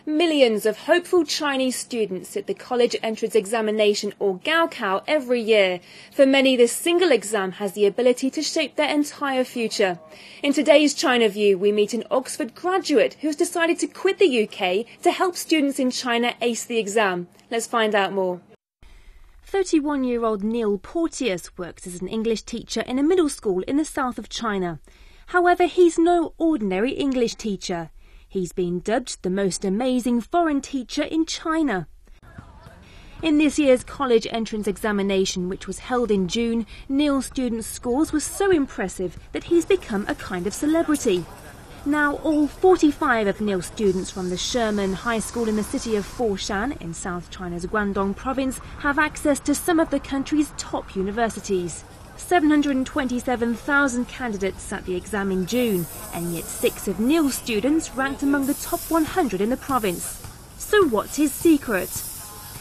Millions of hopeful Chinese students sit the college entrance examination or Gaokao every year. For many, this single exam has the ability to shape their entire future. In today's China View, we meet an Oxford graduate who's decided to quit the UK to help students in China ace the exam. Let's find out more. 31-year-old Neil Porteous works as an English teacher in a middle school in the south of China. However, he's no ordinary English teacher. He's been dubbed the most amazing foreign teacher in China. In this year's college entrance examination, which was held in June, Neil's students' scores were so impressive that he's become a kind of celebrity. Now, all 45 of Neil's students from the Sherman High School in the city of Foshan in South China's Guangdong province have access to some of the country's top universities. 727,000 candidates sat the exam in June, and yet 6 of Neil's students ranked among the top 100 in the province. So what's his secret?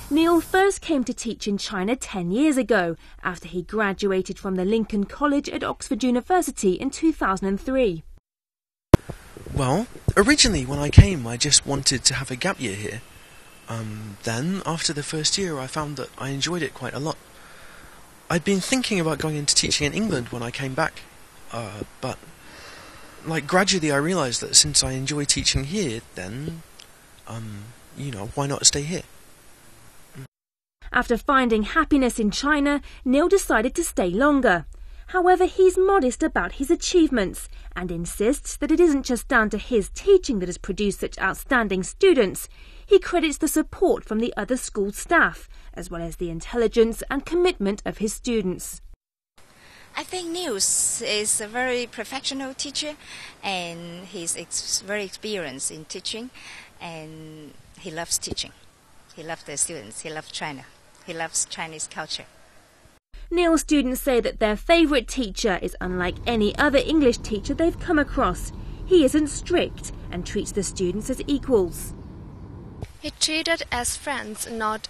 Neil first came to teach in China 10 years ago, after he graduated from the Lincoln College at Oxford University in 2003. Well, originally when I came I just wanted to have a gap year here. Then, after the first year, I found that I enjoyed it quite a lot. I'd been thinking about going into teaching in England when I came back, but gradually I realised that since I enjoy teaching here, then, why not stay here? After finding happiness in China, Neil decided to stay longer. However, he's modest about his achievements and insists that it isn't just down to his teaching that has produced such outstanding students. He credits the support from the other school staff, as well as the intelligence and commitment of his students. I think Neil is a very professional teacher, and he's very experienced in teaching, and he loves teaching. He loves the students, he loves China, he loves Chinese culture. Neil's students say that their favourite teacher is unlike any other English teacher they've come across. He isn't strict and treats the students as equals. He treated us as friends, not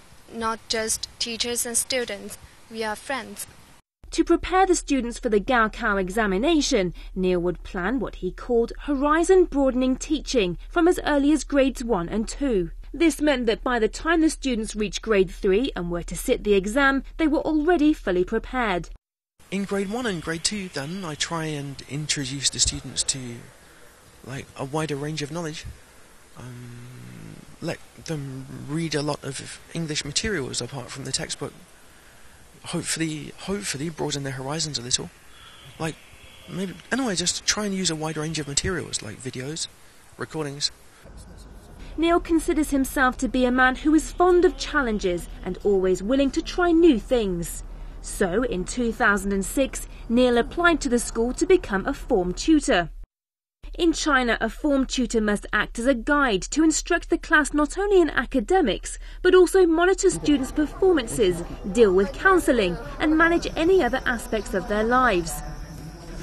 just teachers and students. We are friends. To prepare the students for the Gaokao examination, Neil would plan what he called horizon-broadening teaching from as early as grades 1 and 2. This meant that by the time the students reached grade 3 and were to sit the exam, they were already fully prepared. In grade 1 and grade 2, then, I try and introduce the students to a wider range of knowledge. Let them read a lot of English materials apart from the textbook. Hopefully broaden their horizons a little. Just try and use a wide range of materials like videos, recordings. Neil considers himself to be a man who is fond of challenges and always willing to try new things. So, in 2006, Neil applied to the school to become a form tutor. In China, a form tutor must act as a guide to instruct the class not only in academics, but also monitor students' performances, deal with counselling, and manage any other aspects of their lives.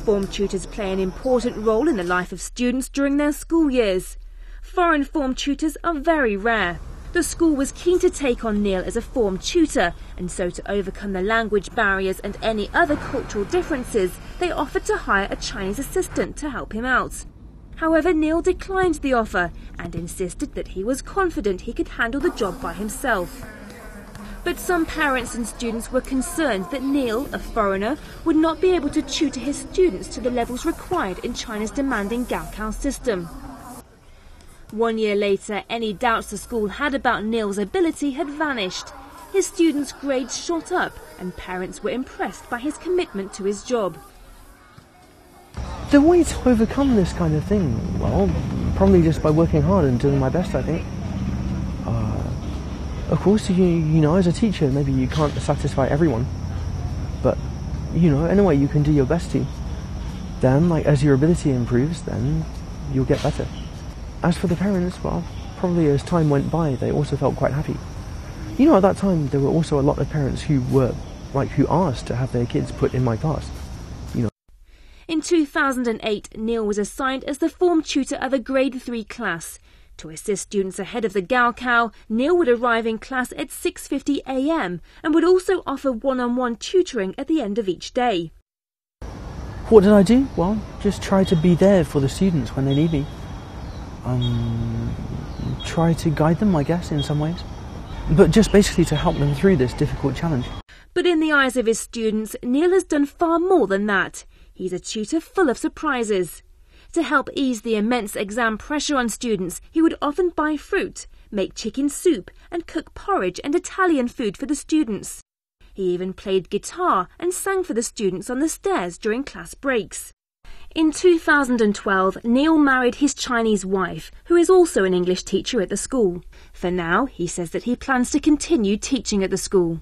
Form tutors play an important role in the life of students during their school years. Foreign form tutors are very rare. The school was keen to take on Neil as a form tutor, and so to overcome the language barriers and any other cultural differences, they offered to hire a Chinese assistant to help him out. However, Neil declined the offer and insisted that he was confident he could handle the job by himself. But some parents and students were concerned that Neil, a foreigner, would not be able to tutor his students to the levels required in China's demanding Gaokao system. 1 year later, any doubts the school had about Neil's ability had vanished. His students' grades shot up and parents were impressed by his commitment to his job. The way to overcome this kind of thing, well, probably just by working hard and doing my best, I think. Of course, as a teacher, maybe you can't satisfy everyone, but, anyway, you can do your best to. Then, as your ability improves, then you'll get better. As for the parents, well, probably as time went by, they also felt quite happy. At that time, there were also a lot of parents who asked to have their kids put in my class. In 2008, Neil was assigned as the form tutor of a grade 3 class. To assist students ahead of the Gaokao, Neil would arrive in class at 6:50 a.m. and would also offer one-on-one tutoring at the end of each day. What did I do? Well, just try to be there for the students when they need me. try to guide them, I guess, in some ways. But just basically to help them through this difficult challenge. But in the eyes of his students, Neil has done far more than that. He's a tutor full of surprises. To help ease the immense exam pressure on students, he would often buy fruit, make chicken soup and cook porridge and Italian food for the students. He even played guitar and sang for the students on the stairs during class breaks. In 2012, Neil married his Chinese wife, who is also an English teacher at the school. For now, he says that he plans to continue teaching at the school.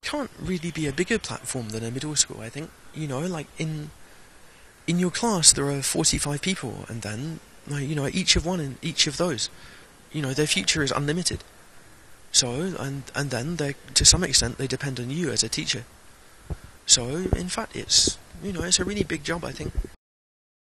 Can't really be a bigger platform than a middle school, I think. You know, like in your class there are 45 people, and then, like, you know, each of one in each of those, you know, their future is unlimited. So, and then they, to some extent, they depend on you as a teacher. So, in fact, it's, you know, it's a really big job, I think.